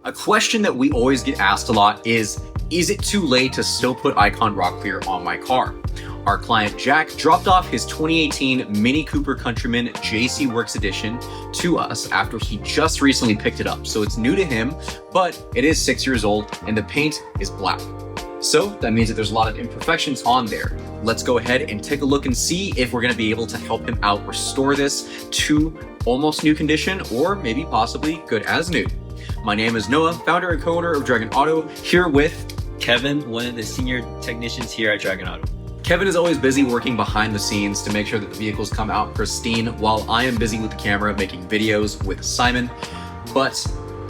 A question that we always get asked a lot is it too late to still put Icon Rocklear on my car? Our client Jack dropped off his 2018 Mini Cooper Countryman JCW Edition to us after he just recently picked it up. So it's new to him, but it is 6 years old and the paint is black. So that means that there's a lot of imperfections on there. Let's go ahead and take a look and see if we're gonna be able to help him out restore this to almost new condition or maybe possibly good as new. My name is Noah, founder and co-owner of Dragon Auto, here with Kevin, one of the senior technicians here at Dragon Auto. Kevin is always busy working behind the scenes to make sure that the vehicles come out pristine while I am busy with the camera making videos with Simon. But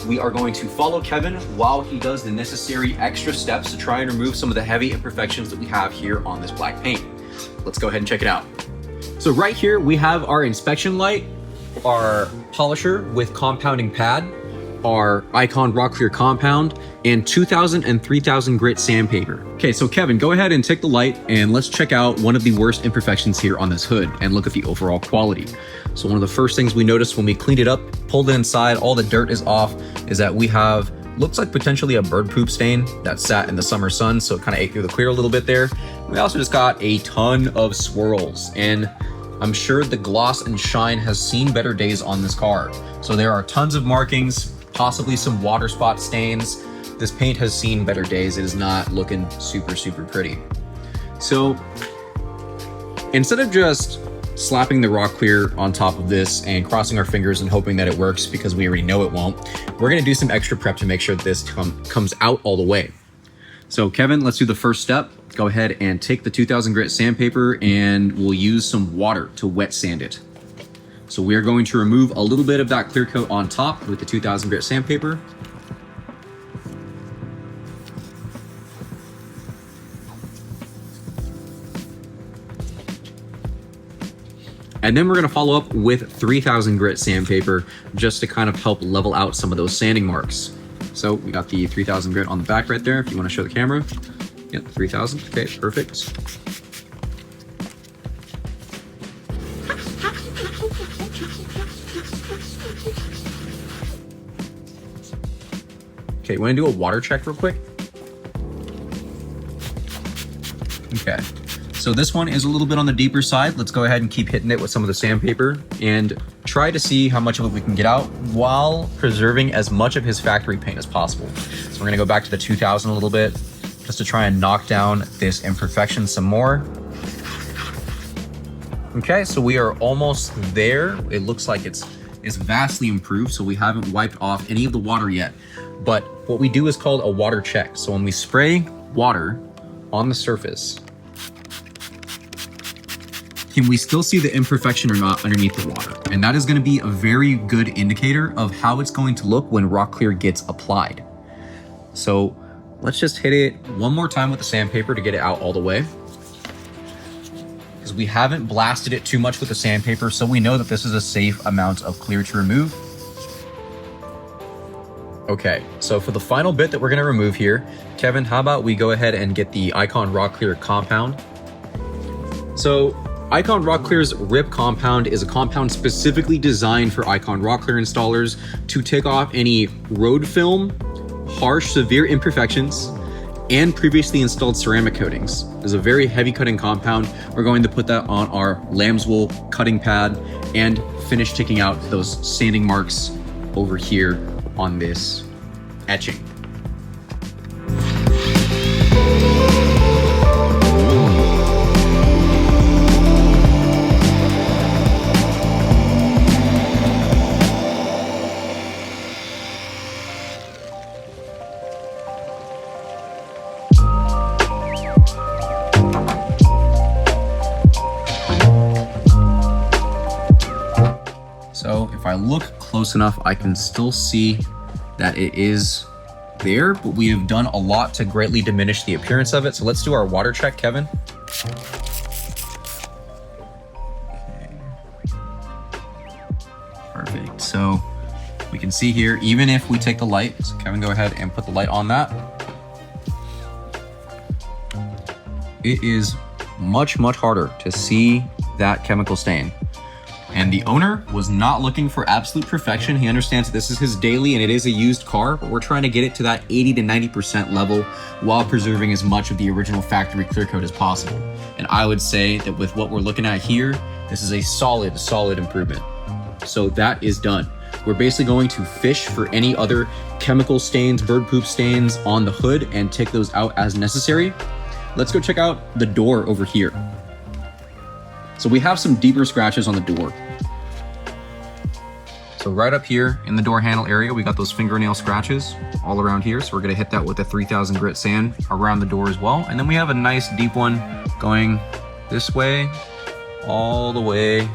we are going to follow Kevin while he does the necessary extra steps to try and remove some of the heavy imperfections that we have here on this black paint. Let's go ahead and check it out. So right here we have our inspection light, our polisher with compounding pad, our Icon Rocklear compound, and 2000 and 3000 grit sandpaper. Okay, so Kevin, go ahead and take the light and let's check out one of the worst imperfections here on this hood and look at the overall quality. So one of the first things we noticed when we cleaned it up, pulled it inside, all the dirt is off, is that we have, looks like potentially a bird poop stain that sat in the summer sun, so it kind of ate through the clear a little bit there. We also just got a ton of swirls, and I'm sure the gloss and shine has seen better days on this car. So there are tons of markings, possibly some water spot stains. This paint has seen better days. It is not looking super, super pretty. So instead of just slapping the Rocklear on top of this and crossing our fingers and hoping that it works because we already know it won't, we're gonna do some extra prep to make sure that this comes out all the way. So Kevin, let's do the first step. Go ahead and take the 2000 grit sandpaper and we'll use some water to wet sand it. So we are going to remove a little bit of that clear coat on top with the 2000 grit sandpaper. And then we're gonna follow up with 3000 grit sandpaper just to kind of help level out some of those sanding marks. So we got the 3000 grit on the back right there if you wanna show the camera. Yep, 3000, okay, perfect. Okay, want to do a water check real quick? Okay, so this one is a little bit on the deeper side. Let's go ahead and keep hitting it with some of the sandpaper and try to see how much of it we can get out while preserving as much of his factory paint as possible. So we're gonna go back to the 2000 a little bit just to try and knock down this imperfection some more. Okay, so we are almost there. It looks like it's vastly improved, so we haven't wiped off any of the water yet. But what we do is called a water check. So when we spray water on the surface, can we still see the imperfection or not underneath the water? And that is gonna be a very good indicator of how it's going to look when Rocklear gets applied. So let's just hit it one more time with the sandpaper to get it out all the way. Because we haven't blasted it too much with the sandpaper, so we know that this is a safe amount of clear to remove. Okay, so for the final bit that we're gonna remove here, Kevin, how about we go ahead and get the Icon Rocklear compound. So Icon Rocklear's RIP compound is a compound specifically designed for Icon Rocklear installers to take off any road film, harsh, severe imperfections, and previously installed ceramic coatings. There's a very heavy cutting compound. We're going to put that on our lamb's wool cutting pad and finish taking out those sanding marks over here on this etching. So if I look close enough, I can still see that it is there, but we have done a lot to greatly diminish the appearance of it. So let's do our water check, Kevin. Okay. Perfect. So we can see here, even if we take the light, so Kevin, go ahead and put the light on that. It is much, much harder to see that chemical stain. And the owner was not looking for absolute perfection. He understands that this is his daily and it is a used car, but we're trying to get it to that 80 to 90% level while preserving as much of the original factory clear coat as possible. And I would say that with what we're looking at here, this is a solid improvement. So that is done. We're basically going to fish for any other chemical stains, bird poop stains on the hood and take those out as necessary. Let's go check out the door over here. So we have some deeper scratches on the door. So right up here in the door handle area, we got those fingernail scratches all around here. So we're gonna hit that with a 3000 grit sand around the door as well. And then we have a nice deep one going this way, all the way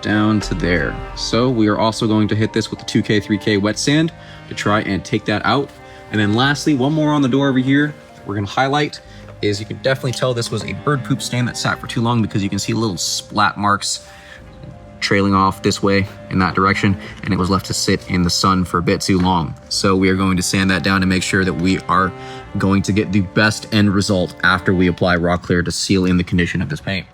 down to there. So we are also going to hit this with the 2K, 3K wet sand to try and take that out. And then lastly, one more on the door over here, we're gonna highlight is you can definitely tell this was a bird poop stain that sat for too long because you can see little splat marks trailing off this way in that direction, and it was left to sit in the sun for a bit too long. So we are going to sand that down to make sure that we are going to get the best end result after we apply Rocklear to seal in the condition of this paint.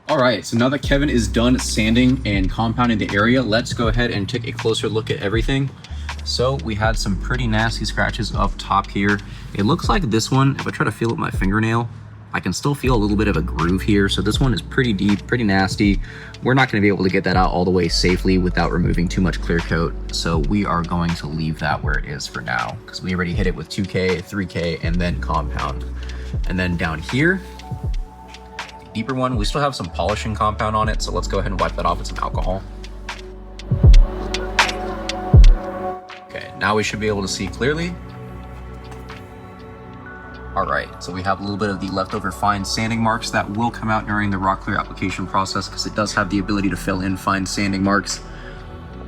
All right, so now that Kevin is done sanding and compounding the area, let's go ahead and take a closer look at everything. So we had some pretty nasty scratches up top here. It looks like this one, if I try to feel with my fingernail, I can still feel a little bit of a groove here. So this one is pretty deep, pretty nasty. We're not gonna be able to get that out all the way safely without removing too much clear coat. So we are going to leave that where it is for now because we already hit it with 2K, 3K, and then compound. And then down here, deeper one, we still have some polishing compound on it, so let's go ahead and wipe that off with some alcohol. Okay, now we should be able to see clearly. All right, so we have a little bit of the leftover fine sanding marks that will come out during the Rocklear application process because it does have the ability to fill in fine sanding marks,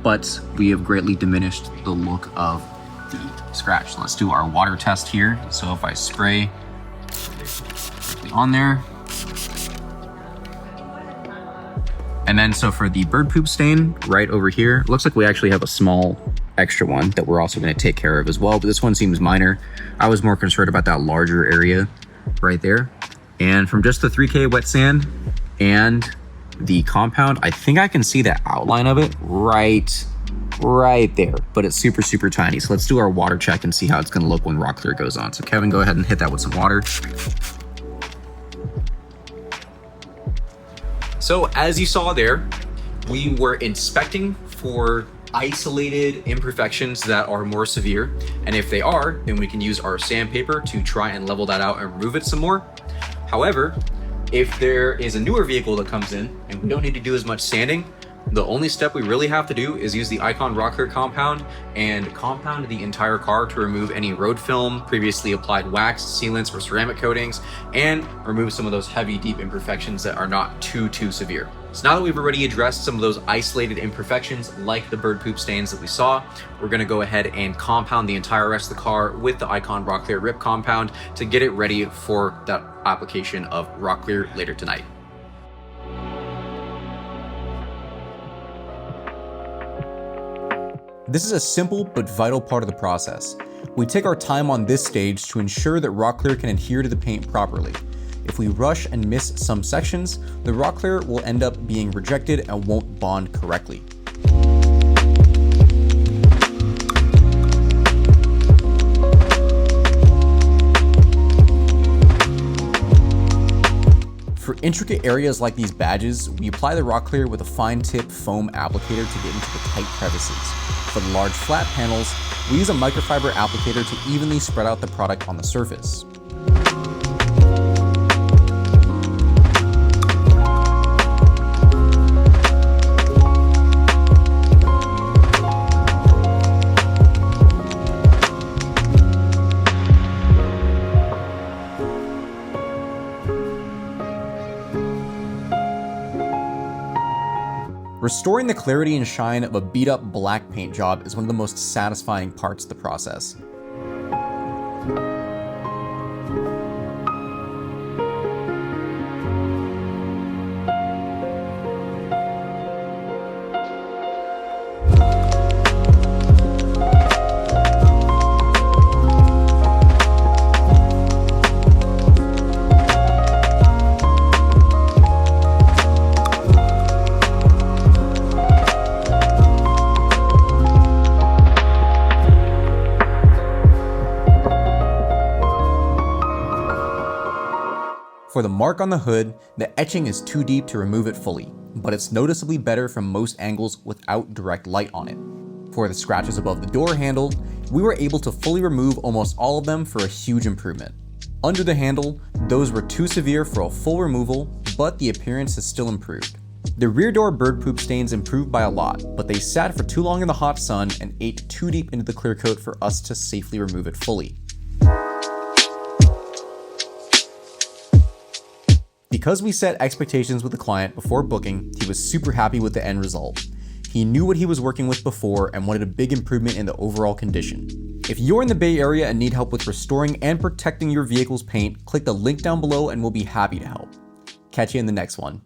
but we have greatly diminished the look of the scratch. So let's do our water test here. So if I spray on there, and then so for the bird poop stain right over here, looks like we actually have a small extra one that we're also going to take care of as well, but this one seems minor. I was more concerned about that larger area right there. And from just the 3K wet sand and the compound, I think I can see the outline of it right there, but it's super tiny. So let's do our water check and see how it's going to look when Rocklear goes on. So Kevin, go ahead and hit that with some water. So as you saw there, we were inspecting for isolated imperfections that are more severe. And if they are, then we can use our sandpaper to try and level that out and remove it some more. However, if there is a newer vehicle that comes in and we don't need to do as much sanding, the only step we really have to do is use the Icon Rocklear compound and compound the entire car to remove any road film, previously applied wax, sealants, or ceramic coatings, and remove some of those heavy, deep imperfections that are not too severe. So now that we've already addressed some of those isolated imperfections like the bird poop stains that we saw, we're gonna go ahead and compound the entire rest of the car with the Icon Rocklear Rip compound to get it ready for that application of Rocklear later tonight. This is a simple but vital part of the process. We take our time on this stage to ensure that Rocklear can adhere to the paint properly. If we rush and miss some sections, the Rocklear will end up being rejected and won't bond correctly. For intricate areas like these badges, we apply the Rocklear with a fine tip foam applicator to get into the tight crevices. For the large flat panels, we use a microfiber applicator to evenly spread out the product on the surface. Restoring the clarity and shine of a beat-up black paint job is one of the most satisfying parts of the process. For the mark on the hood, the etching is too deep to remove it fully, but it's noticeably better from most angles without direct light on it. For the scratches above the door handle, we were able to fully remove almost all of them for a huge improvement. Under the handle, those were too severe for a full removal, but the appearance has still improved. The rear door bird poop stains improved by a lot, but they sat for too long in the hot sun and ate too deep into the clear coat for us to safely remove it fully. Because we set expectations with the client before booking, he was super happy with the end result. He knew what he was working with before and wanted a big improvement in the overall condition. If you're in the Bay Area and need help with restoring and protecting your vehicle's paint, click the link down below and we'll be happy to help. Catch you in the next one.